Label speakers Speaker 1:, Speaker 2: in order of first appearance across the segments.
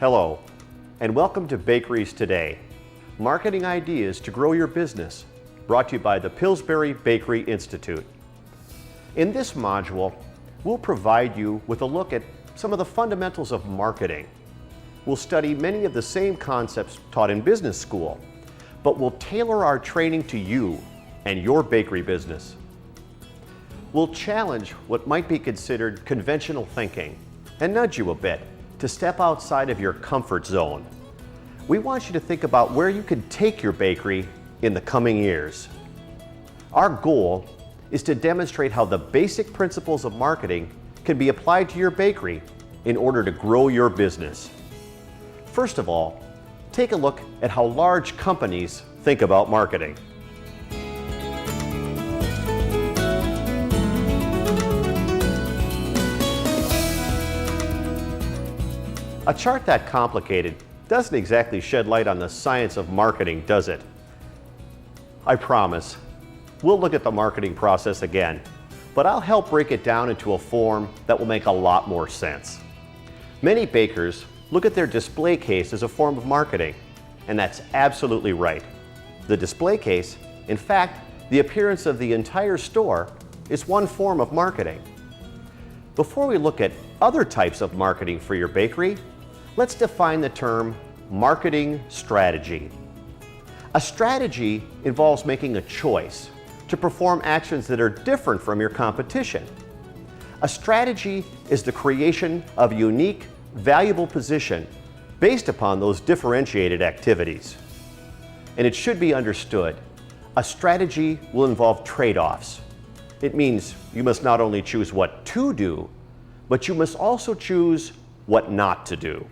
Speaker 1: Hello, and welcome to Bakeries Today, marketing ideas to grow your business, brought to you by the Pillsbury Bakery Institute. In this module, we'll provide you with a look at some of the fundamentals of marketing. We'll study many of the same concepts taught in business school, but we'll tailor our training to you and your bakery business. We'll challenge what might be considered conventional thinking and nudge you a bit to step outside of your comfort zone. We want you to think about where you can take your bakery in the coming years. Our goal is to demonstrate how the basic principles of marketing can be applied to your bakery in order to grow your business. First of all, take a look at how large companies think about marketing. A chart that complicated doesn't exactly shed light on the science of marketing, does it? I promise, we'll look at the marketing process again, but I'll help break it down into a form that will make a lot more sense. Many bakers look at their display case as a form of marketing, and that's absolutely right. The display case, in fact, the appearance of the entire store, is one form of marketing. Before we look at other types of marketing for your bakery, let's define the term marketing strategy. A strategy involves making a choice to perform actions that are different from your competition. A strategy is the creation of a unique, valuable position based upon those differentiated activities. And it should be understood, a strategy will involve trade-offs. It means you must not only choose what to do, but you must also choose what not to do.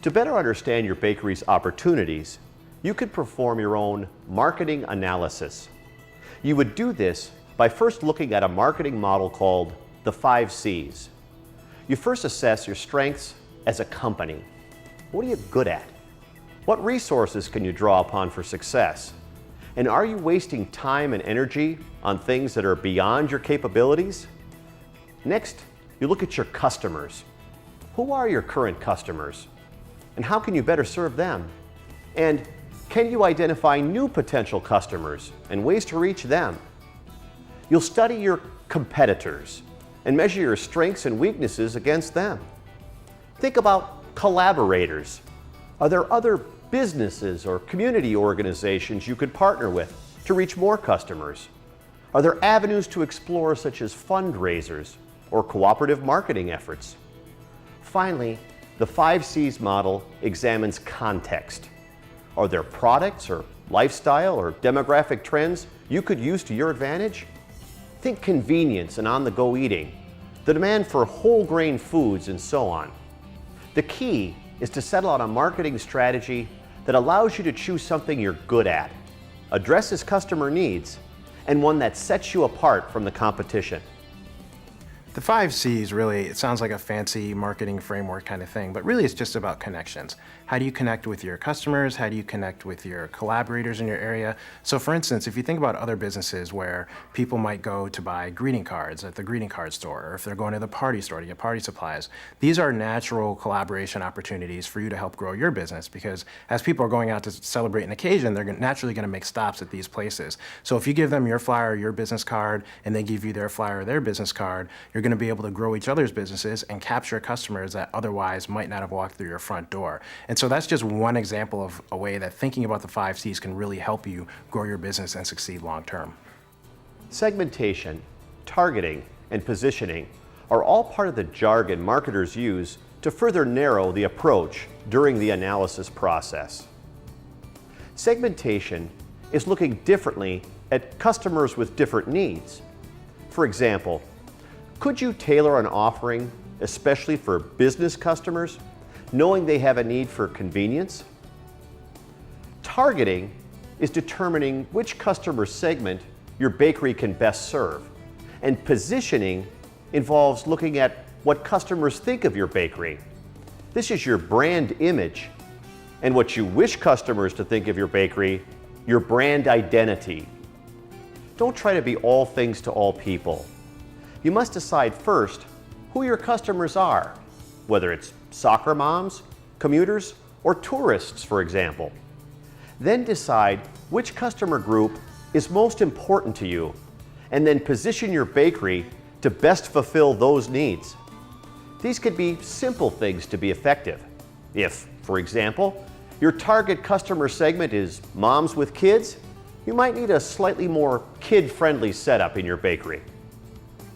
Speaker 1: To better understand your bakery's opportunities, you could perform your own marketing analysis. You would do this by first looking at a marketing model called the 5 C's. You first assess your strengths as a company. What are you good at? What resources can you draw upon for success? And are you wasting time and energy on things that are beyond your capabilities? Next, you look at your customers. Who are your current customers? And how can you better serve them? And can you identify new potential customers and ways to reach them? You'll study your competitors and measure your strengths and weaknesses against them. Think about collaborators. Are there other businesses or community organizations you could partner with to reach more customers? Are there avenues to explore such as fundraisers or cooperative marketing efforts? Finally, the 5 C's model examines context. Are there products or lifestyle or demographic trends you could use to your advantage? Think convenience and on-the-go eating, the demand for whole grain foods, and so on. The key is to settle on a marketing strategy that allows you to choose something you're good at, addresses customer needs, and one that sets you apart from the competition.
Speaker 2: The 5 C's really, it sounds like a fancy marketing framework kind of thing, but really it's just about connections. How do you connect with your customers? How do you connect with your collaborators in your area? So for instance, if you think about other businesses where people might go to buy greeting cards at the greeting card store, or if they're going to the party store to get party supplies, these are natural collaboration opportunities for you to help grow your business, because as people are going out to celebrate an occasion, they're naturally going to make stops at these places. So if you give them your flyer, your business card, and they give you their flyer or their business card, you're going to be able to grow each other's businesses and capture customers that otherwise might not have walked through your front door. And so that's just one example of a way that thinking about the 5 C's can really help you grow your business and succeed long term.
Speaker 1: Segmentation, targeting, and positioning are all part of the jargon marketers use to further narrow the approach during the analysis process. Segmentation is looking differently at customers with different needs. For example, could you tailor an offering especially for business customers, knowing they have a need for convenience? Targeting is determining which customer segment your bakery can best serve, and positioning involves looking at what customers think of your bakery. This is your brand image, and what you wish customers to think of your bakery, your brand identity. Don't try to be all things to all people. You must decide first who your customers are, whether it's soccer moms, commuters, or tourists, for example. Then decide which customer group is most important to you, and then position your bakery to best fulfill those needs. These could be simple things to be effective. If, for example, your target customer segment is moms with kids, you might need a slightly more kid-friendly setup in your bakery.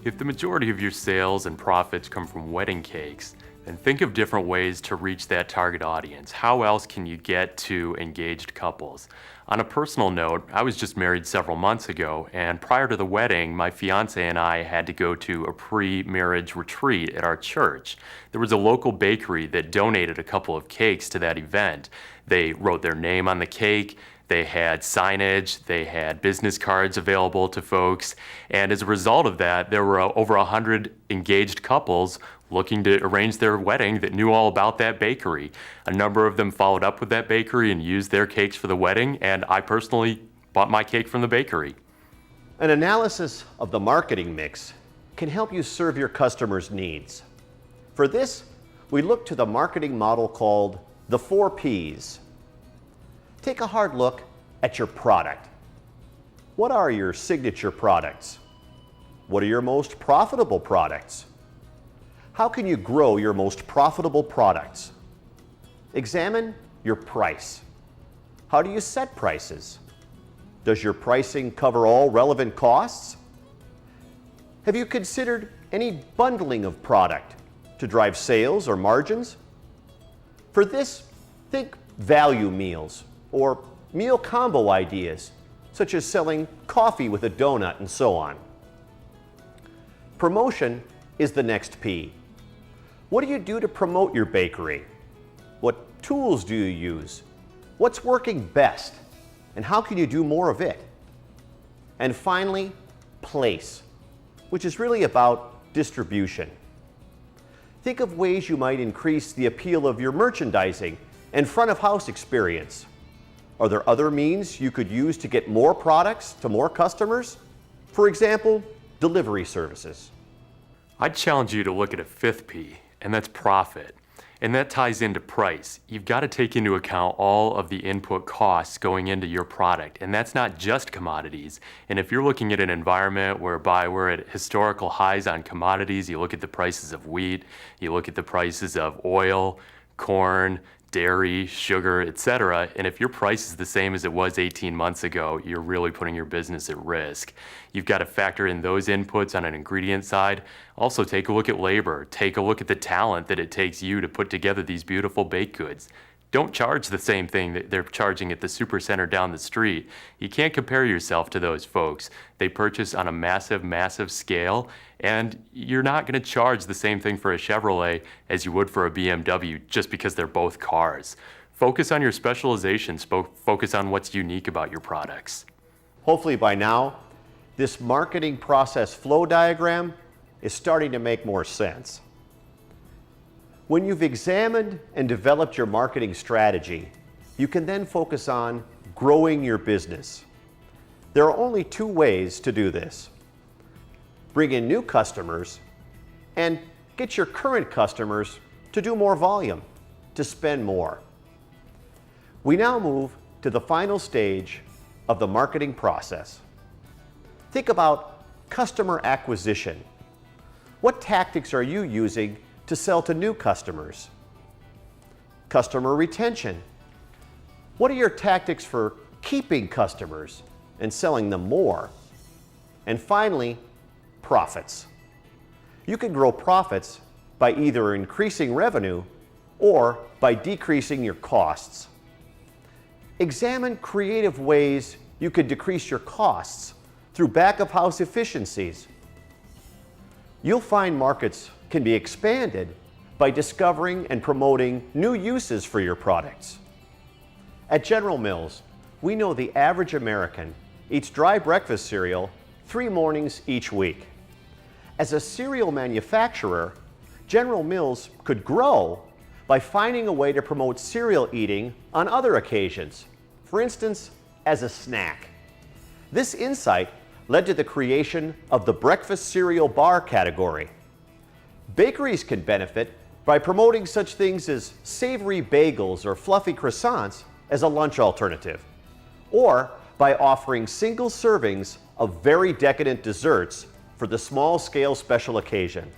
Speaker 3: If the majority of your sales and profits come from wedding cakes, then think of different ways to reach that target audience. How else can you get to engaged couples? On a personal note, I was just married several months ago, and prior to the wedding, my fiance and I had to go to a pre-marriage retreat at our church. There was a local bakery that donated a couple of cakes to that event. They wrote their name on the cake, they had signage, they had business cards available to folks, and as a result of that, there were over 100 engaged couples looking to arrange their wedding that knew all about that bakery. A number of them followed up with that bakery and used their cakes for the wedding, and I personally bought my cake from the bakery.
Speaker 1: An analysis of the marketing mix can help you serve your customers' needs. For this, we look to the marketing model called the 4 Ps. Take a hard look at your product. What are your signature products? What are your most profitable products? How can you grow your most profitable products? Examine your price. How do you set prices? Does your pricing cover all relevant costs? Have you considered any bundling of product to drive sales or margins? For this, think value meals or meal combo ideas, such as selling coffee with a donut and so on. Promotion is the next P. What do you do to promote your bakery? What tools do you use? What's working best? And how can you do more of it? And finally, place, which is really about distribution. Think of ways you might increase the appeal of your merchandising and front of house experience. Are there other means you could use to get more products to more customers? For example, delivery services.
Speaker 3: I'd challenge you to look at a 5th P, and that's profit. And that ties into price. You've got to take into account all of the input costs going into your product, and that's not just commodities. And if you're looking at an environment whereby we're at historical highs on commodities, you look at the prices of wheat, you look at the prices of oil, corn, dairy, sugar, etc. And if your price is the same as it was 18 months ago, you're really putting your business at risk. You've got to factor in those inputs on an ingredient side. Also take a look at labor. Take a look at the talent that it takes you to put together these beautiful baked goods. Don't charge the same thing that they're charging at the supercenter down the street. You can't compare yourself to those folks. They purchase on a massive, massive scale, and you're not going to charge the same thing for a Chevrolet as you would for a BMW just because they're both cars. Focus on your specializations. Focus on what's unique about your products.
Speaker 1: Hopefully by now, this marketing process flow diagram is starting to make more sense. When you've examined and developed your marketing strategy, you can then focus on growing your business. There are only 2 ways to do this. Bring in new customers and get your current customers to do more volume, to spend more. We now move to the final stage of the marketing process. Think about customer acquisition. What tactics are you using to sell to new customers? Customer retention. What are your tactics for keeping customers and selling them more? And finally, profits. You can grow profits by either increasing revenue or by decreasing your costs. Examine creative ways you could decrease your costs through back-of-house efficiencies. You'll find markets can be expanded by discovering and promoting new uses for your products. At General Mills, we know the average American eats dry breakfast cereal 3 mornings each week. As a cereal manufacturer, General Mills could grow by finding a way to promote cereal eating on other occasions, for instance, as a snack. This insight led to the creation of the breakfast cereal bar category. Bakeries can benefit by promoting such things as savory bagels or fluffy croissants as a lunch alternative, or by offering single servings of very decadent desserts for the small-scale special occasion.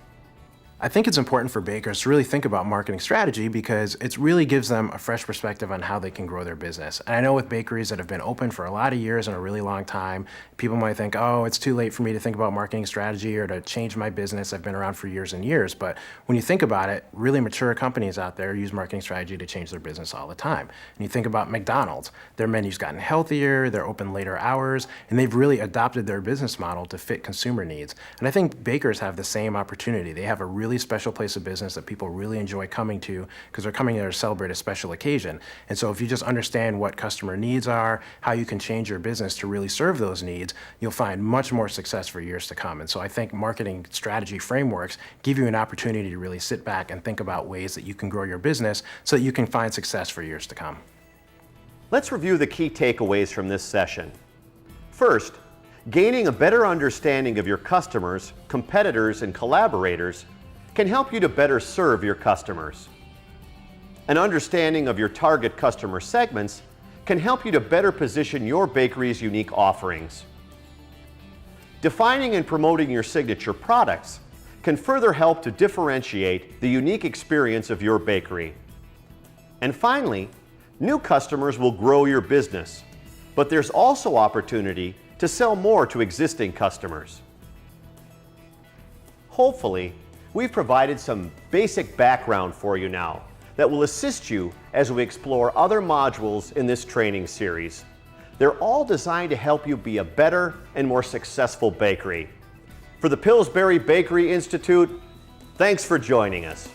Speaker 2: I think it's important for bakers to really think about marketing strategy because it really gives them a fresh perspective on how they can grow their business. And I know with bakeries that have been open for a lot of years and a really long time, people might think, oh, it's too late for me to think about marketing strategy or to change my business. I've been around for years and years. But when you think about it, really mature companies out there use marketing strategy to change their business all the time. And you think about McDonald's, their menu's gotten healthier, they're open later hours, and they've really adopted their business model to fit consumer needs. And I think bakers have the same opportunity. They have a really special place of business that people really enjoy coming to because they're coming there to celebrate a special occasion. And so if you just understand what customer needs are, how you can change your business to really serve those needs, you'll find much more success for years to come. And so I think marketing strategy frameworks give you an opportunity to really sit back and think about ways that you can grow your business so that you can find success for years to come.
Speaker 1: Let's review the key takeaways from this session. First, gaining a better understanding of your customers, competitors, and collaborators can help you to better serve your customers. An understanding of your target customer segments can help you to better position your bakery's unique offerings. Defining and promoting your signature products can further help to differentiate the unique experience of your bakery. And finally, new customers will grow your business, but there's also opportunity to sell more to existing customers. Hopefully, we've provided some basic background for you now that will assist you as we explore other modules in this training series. They're all designed to help you be a better and more successful bakery. For the Pillsbury Bakery Institute, thanks for joining us.